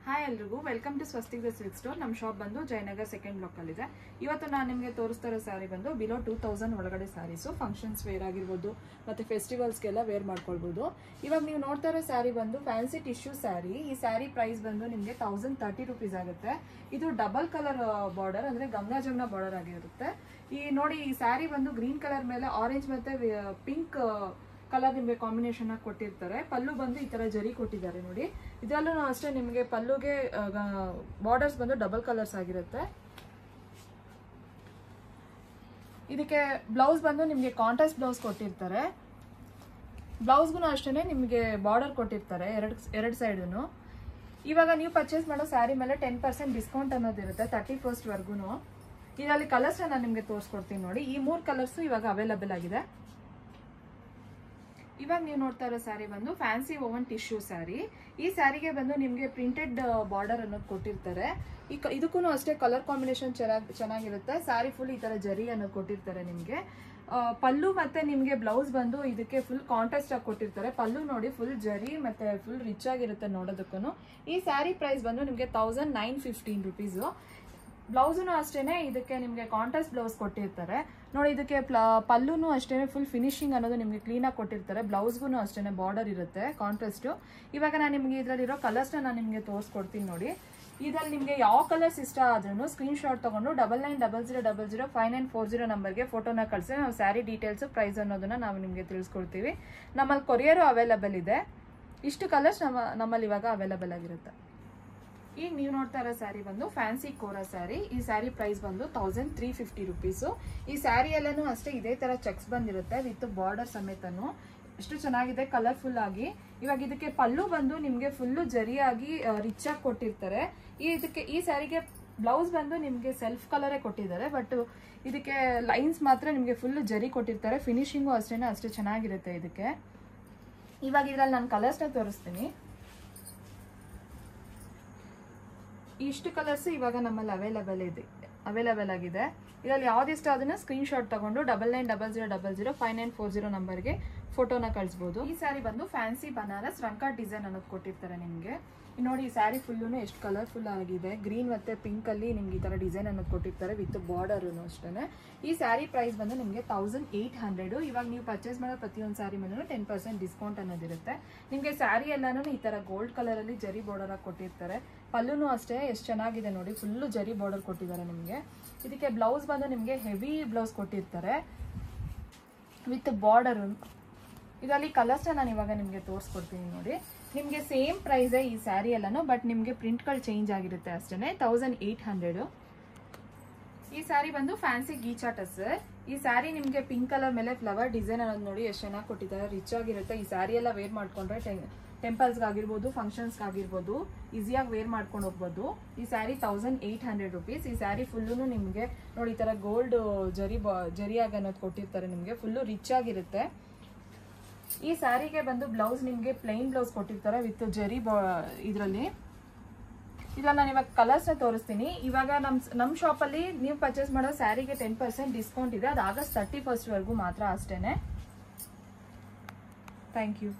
Hi ಎಲ್ರಿಗೂ welcome to Swastik the silk store. ನಮ್ಮ shop ಬಂದು ಜಯನಗರ್ ಸೆಕೆಂಡ್ ಬ್ಲಾಕ್ ಅಲ್ಲಿ ಇದೆ. ಇವತ್ತು ನಾನು ನಿಮಗೆ ತೋರಿಸ್ತಾ ಇರೋ ಸ್ಯಾರಿ ಬಂದು ಬಿಲೋ 2000 ಒಳಗಡೆ ಸ್ಯಾರೀಸು, ಫಂಕ್ಷನ್ಸ್ ವೇರ್ ಆಗಿರ್ಬೋದು ಮತ್ತೆ ಫೆಸ್ಟಿವಲ್ಸ್ಗೆಲ್ಲ ವೇರ್ ಮಾಡ್ಕೊಳ್ಬೋದು. ಇವಾಗ ನೀವು ನೋಡ್ತಾ ಇರೋ ಸ್ಯಾರಿ ಬಂದು ಫ್ಯಾನ್ಸಿ ಟಿಶ್ಯೂ ಸ್ಯಾರಿ. ಈ ಸ್ಯಾರಿ ಪ್ರೈಸ್ ಬಂದು ನಿಮಗೆ 1030 ರುಪೀಸ್ ಆಗುತ್ತೆ. ಇದು ಡಬಲ್ ಕಲರ್ ಬಾರ್ಡರ್ ಅಂದ್ರೆ ಗಂಗಾ ಜಮುನಾ ಬಾರ್ಡರ್ ಆಗಿರುತ್ತೆ. ಈ ನೋಡಿ, ಈ ಸ್ಯಾರಿ ಬಂದು ಗ್ರೀನ್ ಕಲರ್ ಮೇಲೆ ಆರೆಂಜ್ ಮತ್ತೆ ಪಿಂಕ್ ಕಲರ್ ನಿಮಗೆ ಕಾಂಬಿನೇಷನ್ ಆಗಿ ಕೊಟ್ಟಿರ್ತಾರೆ. ಪಲ್ಲು ಬಂದು ಈ ತರ ಜರಿ ಕೊಟ್ಟಿದ್ದಾರೆ ನೋಡಿ. ಇದರಲ್ಲೂ ಅಷ್ಟೇ ನಿಮಗೆ ಪಲ್ಲುಗೆ ಬಾರ್ಡರ್ಸ್ ಬಂದು ಡಬಲ್ ಕಲರ್ಸ್ ಆಗಿರುತ್ತೆ. ಇದಕ್ಕೆ ಬ್ಲೌಸ್ ಬಂದು ನಿಮಗೆ ಕಾಂಟ್ರಾಸ್ಟ್ ಬ್ಲೌಸ್ ಕೊಟ್ಟಿರ್ತಾರೆ. ಬ್ಲೌಸ್ಗೂ ಅಷ್ಟೇ ನಿಮಗೆ ಬಾರ್ಡರ್ ಕೊಟ್ಟಿರ್ತಾರೆ ಎರಡು ಸೈಡ್ನು. ಇವಾಗ ನೀವು ಪರ್ಚೇಸ್ ಮಾಡೋ ಸ್ಯಾರಿ ಮೇಲೆ 10% ಡಿಸ್ಕೌಂಟ್ ಅನ್ನೋದಿರುತ್ತೆ 31st ವರ್ಗು. ಇದರಲ್ಲಿ ಕಲರ್ಸ್ ನಾನು ನಿಮಗೆ ತೋರಿಸ್ಕೊಡ್ತೀನಿ ನೋಡಿ. ಈ 3 ಕಲರ್ಸ್ ಇವಾಗ ಅವೈಲಬಲ್ ಆಗಿದೆ. ಇವಾಗ ನೀವು ನೋಡ್ತಾ ಇರೋ ಸ್ಯಾರಿ ಬಂದು ಫ್ಯಾನ್ಸಿ ಓವನ್ ಟಿಶ್ಯೂ ಸ್ಯಾರಿ. ಈ ಸ್ಯಾರಿಗೆ ಬಂದು ನಿಮಗೆ ಪ್ರಿಂಟೆಡ್ ಬಾರ್ಡರ್ ಅನ್ನೋದು ಕೊಟ್ಟಿರ್ತಾರೆ. ಇದಕ್ಕೂ ಅಷ್ಟೇ ಕಲರ್ ಕಾಂಬಿನೇಷನ್ ಚೆನ್ನಾಗಿರುತ್ತೆ. ಸ್ಯಾರಿ ಫುಲ್ ಈ ತರ ಜರಿ ಅನ್ನೋದು ಕೊಟ್ಟಿರ್ತಾರೆ ನಿಮಗೆ. ಪಲ್ಲು ಮತ್ತೆ ನಿಮಗೆ ಬ್ಲೌಸ್ ಬಂದು ಇದಕ್ಕೆ ಫುಲ್ ಕಾಂಟ್ರಾಸ್ಟ್ ಆಗಿ ಕೊಟ್ಟಿರ್ತಾರೆ. ಪಲ್ಲು ನೋಡಿ ಫುಲ್ ಜರಿ ಮತ್ತೆ ಫುಲ್ ರಿಚ್ ಆಗಿರುತ್ತೆ ನೋಡೋದಕ್ಕೂ. ಈ ಸ್ಯಾರಿ ಪ್ರೈಸ್ ಬಂದು ನಿಮಗೆ 1915 ರುಪೀಸು. ಬ್ಲೌಸೂ ಅಷ್ಟೇನೆ ಇದಕ್ಕೆ ನಿಮಗೆ ಕಾಂಟ್ರಾಸ್ಟ್ ಬ್ಲೌಸ್ ಕೊಟ್ಟಿರ್ತಾರೆ ನೋಡಿ. ಇದಕ್ಕೆ ಪಲ್ಲುನು ಅಷ್ಟೇನೆ ಫುಲ್ ಫಿನಿಶಿಂಗ್ ಅನ್ನೋದು ನಿಮಗೆ ಕ್ಲೀನ್ ಆಗಿ ಕೊಟ್ಟಿರ್ತಾರೆ. ಬ್ಲೌಸ್ಗೂ ಅಷ್ಟೇನೆ ಬಾರ್ಡರ್ ಇರುತ್ತೆ ಕಾಂಟ್ರಾಸ್ಟ್. ಇವಾಗ ನಾನು ನಿಮಗೆ ಇದರಲ್ಲಿರೋ ಕಲರ್ಸ್ನ ನಾನು ನಿಮಗೆ ತೋರಿಸ್ಕೊಡ್ತೀನಿ ನೋಡಿ. ಇದರಲ್ಲಿ ನಿಮಗೆ ಯಾವ ಕಲರ್ಸ್ ಇಷ್ಟ ಆದ್ರೂ ಸ್ಕ್ರೀನ್ ಶಾಟ್ ತಗೊಂಡು 9900005940 ನಂಬರ್ಗೆ ಫೋಟೋನ ಕಳಿಸಿ ನಾವು ಸ್ಯಾರಿ ಡೀಟೇಲ್ಸ್ ಪ್ರೈಸ್ ಅನ್ನೋದನ್ನ ನಾವು ನಿಮಗೆ ತಿಳಿಸ್ಕೊಡ್ತೀವಿ. ನಮ್ಮಲ್ಲಿ ಕೊರಿಯರು ಅವೈಲಬಲ್ ಇದೆ. ಇಷ್ಟು ಕಲರ್ಸ್ ನಮ್ಮಲ್ಲಿ ಇವಾಗ ಅವೈಲಬಲ್ ಆಗಿರುತ್ತೆ. ಈಗ ನೀವು ನೋಡ್ತಾ ಇರೋ ಸ್ಯಾರಿ ಬಂದು ಫ್ಯಾನ್ಸಿ ಕೋರಾ ಸ್ಯಾರಿ. ಈ ಸ್ಯಾರಿ ಪ್ರೈಸ್ ಬಂದು 1350 ರುಪೀಸು. ಈ ಸ್ಯಾರಿ ಎಲ್ಲಾನು ಅಷ್ಟೇ ಇದೇ ತರ ಚೆಕ್ಸ್ ಬಂದಿರುತ್ತೆ ವಿತ್ ಬಾರ್ಡರ್ ಸಮೇತನು. ಎಷ್ಟು ಚೆನ್ನಾಗಿದೆ ಕಲರ್ಫುಲ್ ಆಗಿ. ಇವಾಗ ಇದಕ್ಕೆ ಪಲ್ಲು ಬಂದು ನಿಮ್ಗೆ ಫುಲ್ಲು ಜರಿಯಾಗಿ ರಿಚ್ ಆಗಿ ಕೊಟ್ಟಿರ್ತಾರೆ. ಈ ಸ್ಯಾರಿಗೆ ಬ್ಲೌಸ್ ಬಂದು ನಿಮ್ಗೆ ಸೆಲ್ಫ್ ಕಲರೇ ಕೊಟ್ಟಿದ್ದಾರೆ. ಬಟ್ ಇದಕ್ಕೆ ಲೈನ್ಸ್ ಮಾತ್ರ ನಿಮ್ಗೆ ಫುಲ್ ಜರಿ ಕೊಟ್ಟಿರ್ತಾರೆ. ಫಿನಿಶಿಂಗು ಅಷ್ಟೇ ಚೆನ್ನಾಗಿರುತ್ತೆ ಇದಕ್ಕೆ. ಇವಾಗ ಇದ್ರಲ್ಲಿ ನಾನು ಕಲರ್ಸ್ನ ತೋರಿಸ್ತೀನಿ. ಇಷ್ಟು ಕಲರ್ಸ್ ಇವಾಗ ನಮ್ಮಲ್ಲಿ ಅವೈಲಬಲ್ ಆಗಿದೆ. ಇದರಲ್ಲಿ ಯಾವ್ದಿಷ್ಟ ಅದನ್ನ ಸ್ಕ್ರೀನ್ ಶಾಟ್ ತಗೊಂಡು 9900005940 ನಂಬರ್ಗೆ ಫೋಟೋನ ಕಳಿಸಬಹುದು. ಈ ಸ್ಯಾರಿ ಬಂದು ಫ್ಯಾನ್ಸಿ ಬನಾರಸ್ ರಂಕಾಟ್ ಡಿಸೈನ್ ಅನ್ನೋದು ಕೊಟ್ಟಿರ್ತಾರೆ ನಿಮ್ಗೆ. ನೋಡಿ, ಈ ಸ್ಯಾರಿ ಫುಲ್ಲು ಎಷ್ಟು ಕಲರ್ಫುಲ್ ಆಗಿದೆ. ಗ್ರೀನ್ ಮತ್ತೆ ಪಿಂಕ್ ಅಲ್ಲಿ ನಿಮ್ಗೆ ಈ ತರ ಡಿಸೈನ್ ಅನ್ನೋದು ಕೊಟ್ಟಿರ್ತಾರೆ ವಿತ್ ಬಾರ್ಡರ್ ಅಷ್ಟೇ. ಈ ಸ್ಯಾರಿ ಪ್ರೈಸ್ ಬಂದು ನಿಮಗೆ 1800. ಇವಾಗ ನೀವು ಪರ್ಚೇಸ್ ಮಾಡೋ ಪ್ರತಿಯೊಂದು ಸ್ಯಾರಿ ಮೇಲೂ 10% ಡಿಸ್ಕೌಂಟ್ ಅನ್ನೋದಿರುತ್ತೆ. ನಿಮಗೆ ಸ್ಯಾರಿ ಎಲ್ಲಾನು ಈ ತರ ಗೋಲ್ಡ್ ಕಲರ್ ಅಲ್ಲಿ ಜರಿ ಬಾರ್ಡರ್ ಆಗಿ ಕೊಟ್ಟಿರ್ತಾರೆ. ಪಲ್ಲುನು ಅಷ್ಟೇ ಎಷ್ಟು ಚೆನ್ನಾಗಿದೆ ನೋಡಿ, ಫುಲ್ಲು ಜರಿ ಬಾರ್ಡರ್ ಕೊಟ್ಟಿದ್ದಾರೆ ನಿಮಗೆ. ಇದಕ್ಕೆ ಬ್ಲೌಸ್ ಬಂದು ನಿಮಗೆ ಹೆವಿ ಬ್ಲೌಸ್ ಕೊಟ್ಟಿರ್ತಾರೆ ವಿತ್ ಬಾರ್ಡರ್. ಇದರಲ್ಲಿ ಕಲರ್ಸ್ನ ನಾನು ಇವಾಗ ನಿಮಗೆ ತೋರಿಸ್ಕೊಡ್ತೀನಿ ನೋಡಿ. ನಿಮಗೆ ಸೇಮ್ ಪ್ರೈಸೇ ಈ ಸ್ಯಾರಿ ಎಲ್ಲಾನು, ಬಟ್ ನಿಮಗೆ ಪ್ರಿಂಟ್ಗಳು ಚೇಂಜ್ ಆಗಿರುತ್ತೆ ಅಷ್ಟೇ. 1800. ಈ ಸ್ಯಾರಿ ಬಂದು ಫ್ಯಾನ್ಸಿ ಗೀಚಾ ಟಸರ್. ಈ ಸ್ಯಾರಿ ನಿಮಗೆ ಪಿಂಕ್ ಕಲರ್ ಮೇಲೆ ಫ್ಲವರ್ ಡಿಸೈನ್ ಅನ್ನೋದು ನೋಡಿ ಎಷ್ಟು ಚೆನ್ನಾಗಿ ಕೊಟ್ಟಿದ್ದಾರೆ. ರಿಚ್ ಆಗಿರುತ್ತೆ. ಈ ಸ್ಯಾರಿ ಎಲ್ಲ ವೇರ್ ಮಾಡ್ಕೊಂಡ್ರೆ ಟೆಂಪಲ್ಸ್ಗಾಗಿರ್ಬೋದು, ಫಂಕ್ಷನ್ಸ್ಗಾಗಿರ್ಬೋದು ಈಸಿಯಾಗಿ ವೇರ್ ಮಾಡ್ಕೊಂಡು ಹೋಗ್ಬೋದು. ಈ ಸ್ಯಾರಿ 1800 ರುಪೀಸ್. ಈ ಸ್ಯಾರಿ ಫುಲ್ಲು ನಿಮಗೆ ನೋಡಿ ಈ ತರ ಗೋಲ್ಡ್ ಜರಿಯಾಗಿ ಅನ್ನೋದು ಕೊಟ್ಟಿರ್ತಾರೆ ನಿಮಗೆ. ಫುಲ್ಲು ರಿಚ್ ಆಗಿರುತ್ತೆ. ಈ ಸ್ಯಾರಿಗೆ ಬಂದು ಬ್ಲೌಸ್ ನಿಮಗೆ ಪ್ಲೈನ್ ಬ್ಲೌಸ್ ಕೊಟ್ಟಿರ್ತಾರೆ ವಿತ್ ಜರಿ ಇದರಲ್ಲಿ. ಇದ್ರಲ್ಲಿ ನಾನು ಇವಾಗ ಕಲರ್ಸ್ನ ತೋರಿಸ್ತೀನಿ. ಇವಾಗ ನಮ್ಮ ಶಾಪಲ್ಲಿ ನೀವು ಪರ್ಚೇಸ್ ಮಾಡೋ ಸ್ಯಾರಿಗೆ 10% ಡಿಸ್ಕೌಂಟ್ ಇದೆ. ಅದು ಆಗಸ್ಟ್ 31st ವರ್ಗೂ ಮಾತ್ರ ಅಷ್ಟೇನೆ. Thank you.